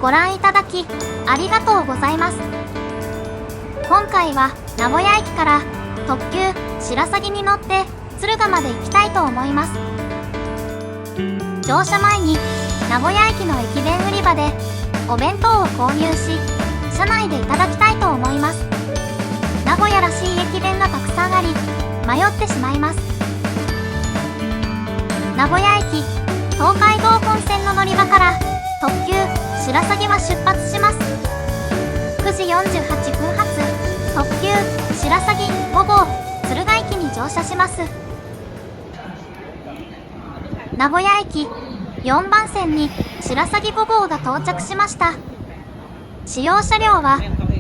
ご覧いただきありがとうございます。今回は名古屋駅から特急しらさぎに乗って敦賀まで行きたいと思います。乗車前に名古屋駅の駅弁売り場でお弁当を購入し、車内でいただきたいと思います。名古屋らしい駅弁がたくさんあり迷ってしまいます。名古屋駅東海道本線の乗り場から特急しらさぎは出発します。9時48分発特急しらさぎ5号敦賀駅に乗車します。名古屋駅4番線にしらさぎ5号が到着しました。使用車両は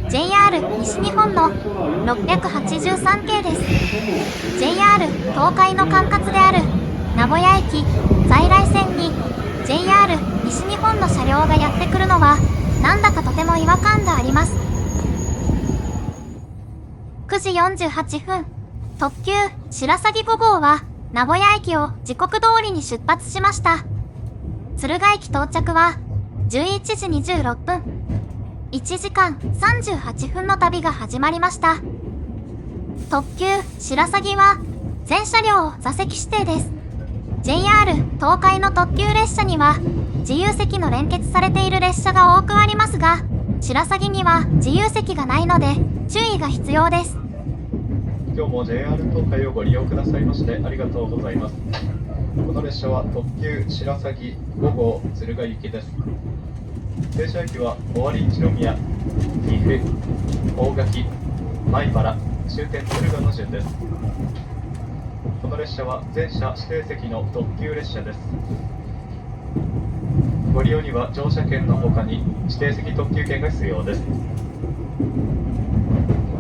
JR 西日本の683系です。 JR 東海の管轄である名古屋駅在来線に JR 西日本の車両がやってくるのはなんだかとても違和感があります。9時48分特急しらさぎ5号は名古屋駅を時刻通りに出発しました。敦賀駅到着は11時26分。1時間38分の旅が始まりました。特急しらさぎは全車両座席指定です。 JR 東海の特急列車には自由席の連結されている列車が多くありますが、しらさぎには自由席がないので注意が必要です。今日も JR 東海をご利用くださいましてありがとうございます。この列車は特急しらさぎ5号敦賀行きです。停車駅は尾張一宮、岐阜、大垣、米原、終点敦賀の順です。この列車は全車指定席の特急列車です。ご利用には乗車券の他に指定席特急券が必要です。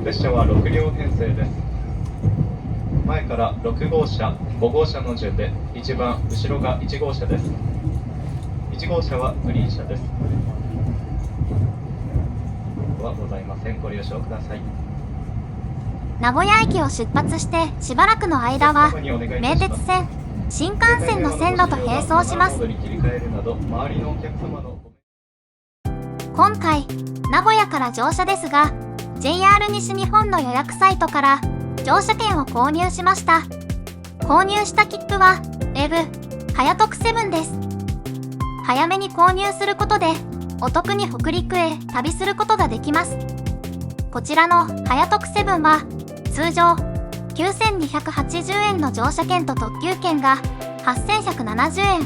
列車は6両編成です。前から6号車、5号車の順で一番後ろが1号車です。1号車はグリーン車です。はございません。ご了承ください。名古屋駅を出発してしばらくの間は名鉄線、新幹線の線路と並走します。今回名古屋から乗車ですが JR 西日本の予約サイトから乗車券を購入しました。購入した切符はウェブはやとく7です。早めに購入することでお得に北陸へ旅することができます。こちらのはやとく7は通常9280円の乗車券と特急券が8170円、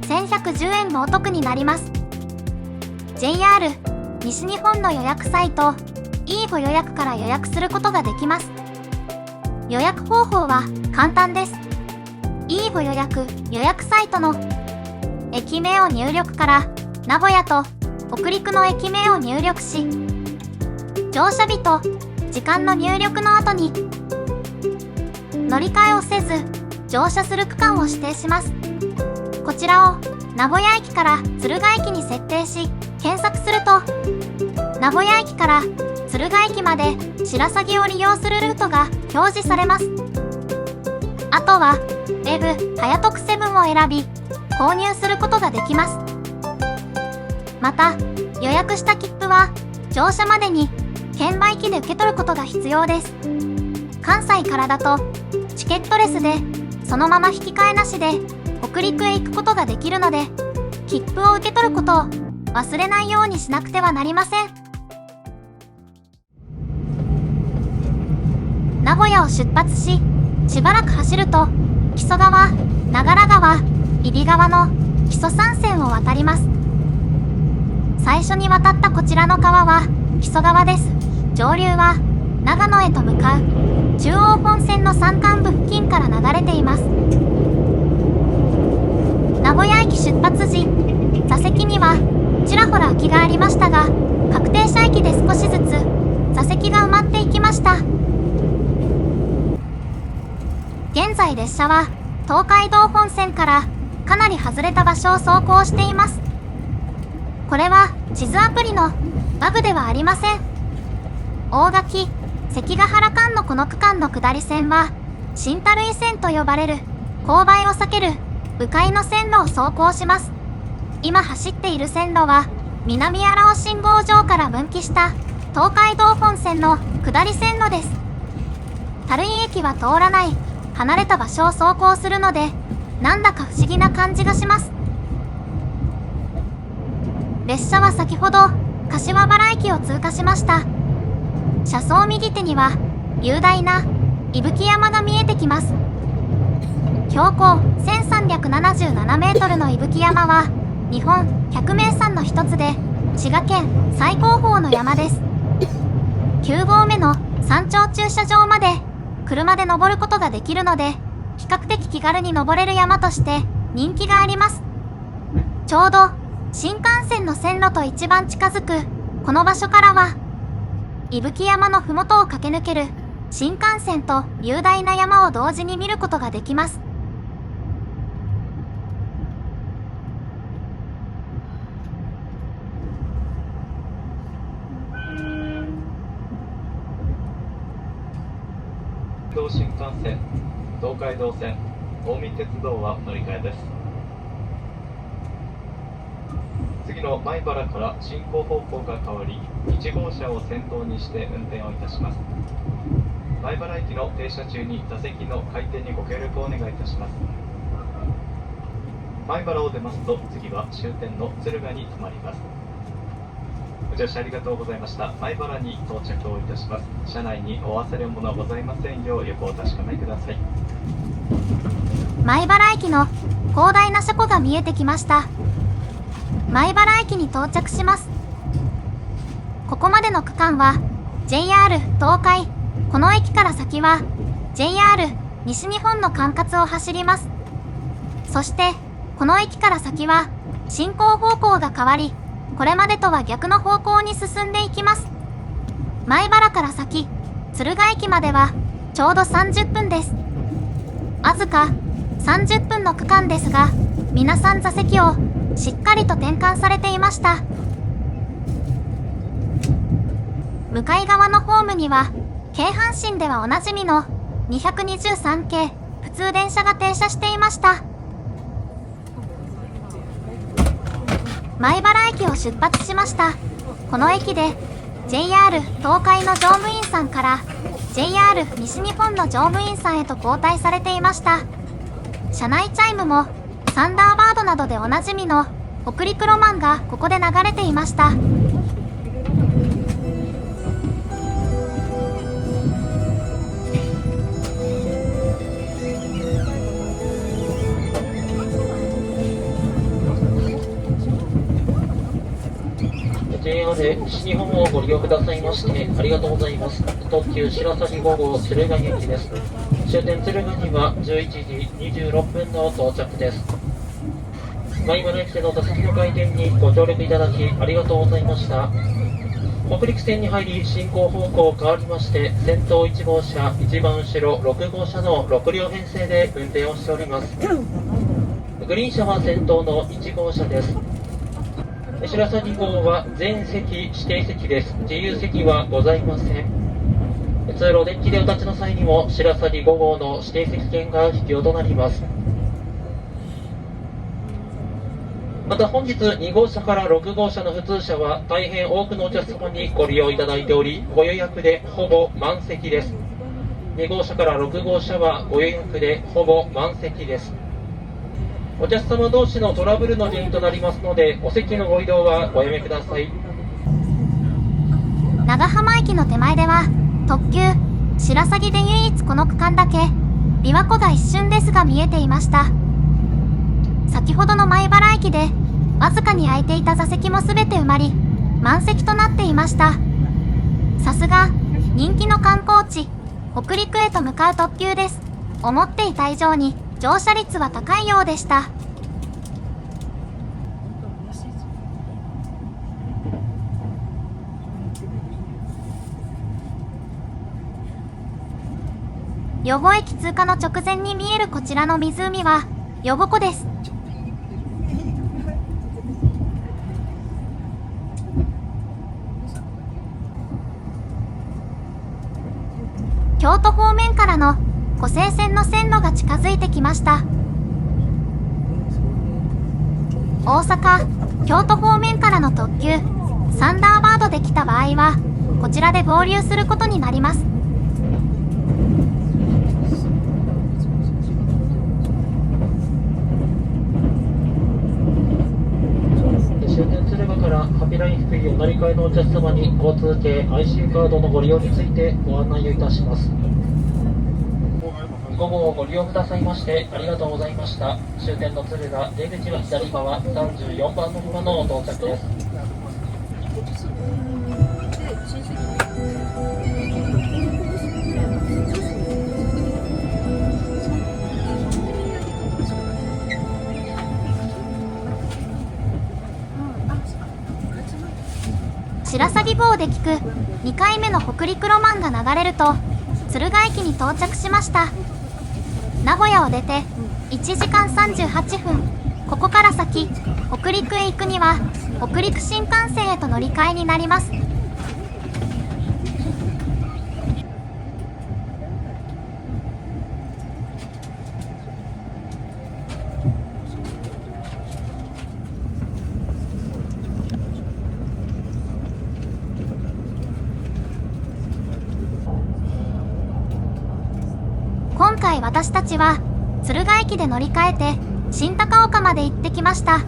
1110円もお得になります。 JR 西日本の予約サイト E ご予約から予約することができます。予約方法は簡単です。 E ご予約予約サイトの駅名を入力から名古屋と北陸の駅名を入力し、乗車日と時間の入力の後に乗り換えをせず乗車する区間を指定します。こちらを名古屋駅から敦賀駅に設定し検索すると名古屋駅から敦賀駅までしらさぎを利用するルートが表示されます。あとはウェブはやとく7を選び購入することができます。また予約した切符は乗車までに券売機で受け取ることが必要です。関西からだとチケットレスでそのまま引き換えなしで北陸へ行くことができるので切符を受け取ることを忘れないようにしなくてはなりません。名古屋を出発ししばらく走ると木曽川、長良川、揖斐川の木曽三川を渡ります。最初に渡ったこちらの川は木曽川です。上流は長野へと向かう中央本線の山間部付近から流れています。名古屋駅出発時座席にはちらほら空きがありましたが確定車駅で少しずつ座席が埋まっていきました。現在列車は東海道本線からかなり外れた場所を走行しています。これは地図アプリのバグではありません。大垣、関ヶ原間のこの区間の下り線は新樽井線と呼ばれる勾配を避ける迂回の線路を走行します。今走っている線路は南荒尾信号場から分岐した東海道本線の下り線路です。垂井駅は通らない離れた場所を走行するので、なんだか不思議な感じがします。列車は先ほど柏原駅を通過しました。車窓右手には雄大な伊吹山が見えてきます。標高1377メートルの伊吹山は日本百名山の一つで、滋賀県最高峰の山です。9合目の山頂駐車場まで車で登ることができるので、比較的気軽に登れる山として人気があります。ちょうど新幹線の線路と一番近づくこの場所からは、伊吹山の麓を駆け抜ける新幹線と雄大な山を同時に見ることができます。東新幹線、東海道線、近江鉄道は乗り換えです。次の米原から進行方向が変わり、1号車を先頭にして運転をいたします。米原駅の停車中に座席の回転にご協力をお願いいたします。米原を出ますと、次は終点の敦賀に停まります。ご乗車ありがとうございました。米原に到着をいたします。車内にお忘れ物ございませんよう、横をお確かめください。米原駅の広大な車庫が見えてきました。米原駅に到着します。ここまでの区間は JR 東海、この駅から先は JR 西日本の管轄を走ります。そしてこの駅から先は進行方向が変わり、これまでとは逆の方向に進んでいきます。米原から先、敦賀駅まではちょうど30分です。わずか30分の区間ですが、皆さん座席をしっかりと転換されていました。向かい側のホームには、京阪神ではおなじみの223系普通電車が停車していました。米原駅を出発しました。この駅で JR 東海の乗務員さんから JR 西日本の乗務員さんへと交代されていました。車内チャイムもサンダーバードなどでおなじみの北陸ロマンがここで流れていました。JR 西日本をご利用くださいましてありがとうございます。特急白鷺5号敦賀駅です。終点敦賀には11時26分の到着です。米原駅での座席の回転にご協力いただきありがとうございました。北陸線に入り進行方向変わりまして、先頭1号車、一番後ろ6号車の6両編成で運転をしております。グリーン車は先頭の1号車です。白鷺号は全席指定席です。自由席はございません。通路デッキでお立ちの際にも白鷺5号の指定席券が必要となります。また本日2号車から6号車の普通車は大変多くのお客様にご利用いただいており、ご予約でほぼ満席です。2号車から6号車はご予約でほぼ満席です。お客様同士のトラブルの原因となりますので、お席のご移動はごやめください。長浜駅の手前では特急白鷺で唯一この区間だけ琵琶湖が一瞬ですが見えていました。先ほどの米原駅でわずかに空いていた座席も全て埋まり、満席となっていました。さすが人気の観光地北陸へと向かう特急です。思っていた以上に乗車率は高いようでした。余呉駅通過の直前に見えるこちらの湖は余呉湖です。京都方面からの湖西線の線路が近づいてきました。大阪、京都方面からの特急サンダーバードで来た場合はこちらで合流することになります。終点敦賀からハピライン福井お乗り換えのお客様に交通系 IC カードのご利用についてご案内をいたします。午後をご利用くださいましてありがとうございました。終点の敦賀、出口は左側34番乗り場の到着です。白鷺号で聞く2回目の北陸ロマンが流れると敦賀駅に到着しました。名古屋を出て1時間38分、ここから先北陸へ行くには北陸新幹線へと乗り換えになります。今回私たちは敦賀駅で乗り換えて新高岡まで行ってきました。本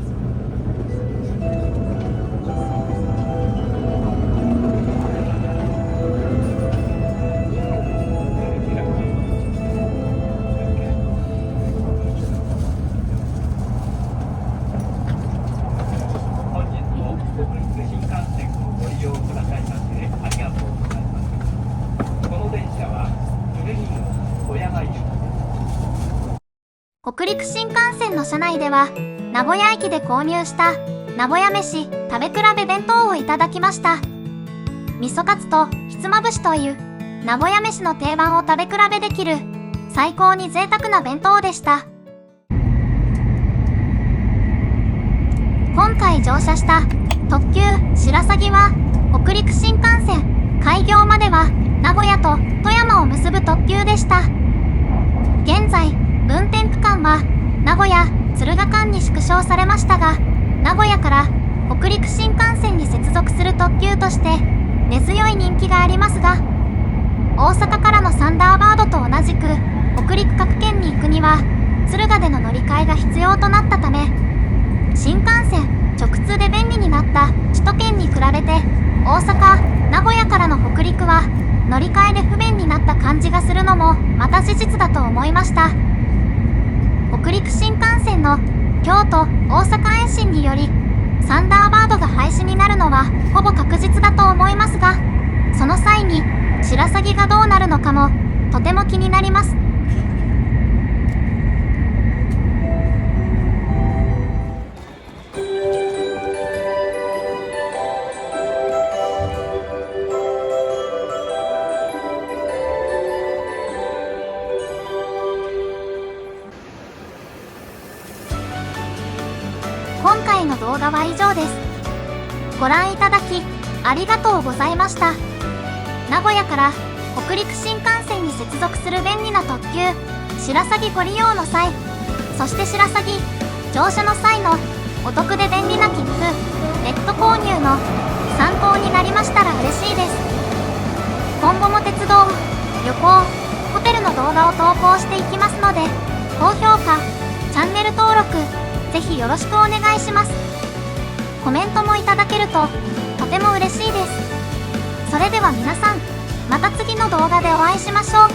日も北陸新幹線をご利用くださいましてありがとうございます。この電車は鶴見の小山行き。北陸新幹線の車内では名古屋駅で購入した名古屋飯食べ比べ弁当をいただきました。味噌カツとひつまぶしという名古屋飯の定番を食べ比べできる最高に贅沢な弁当でした。今回乗車した特急白鷺は北陸新幹線開業までは名古屋と富山を結ぶ特急でした。現在運転区間は名古屋敦賀間に縮小されましたが、名古屋から北陸新幹線に接続する特急として根強い人気がありますが、大阪からのサンダーバードと同じく北陸各県に行くには敦賀での乗り換えが必要となったため、新幹線直通で便利になった首都圏に比べて大阪、名古屋からの北陸は乗り換えで不便になった感じがするのもまた事実だと思いました。北陸新幹線の京都・大阪延伸によりサンダーバードが廃止になるのはほぼ確実だと思いますが、その際に白鷺がどうなるのかもとても気になります。今回の動画は以上です。ご覧いただきありがとうございました。名古屋から北陸新幹線に接続する便利な特急白鷺ご利用の際、そして白鷺乗車の際のお得で便利な切符ネット購入の参考になりましたら嬉しいです。今後も鉄道、旅行、ホテルの動画を投稿していきますので、高評価、チャンネル登録ぜひよろしくお願いします。コメントもいただけるととても嬉しいです。それでは皆さん、また次の動画でお会いしましょう。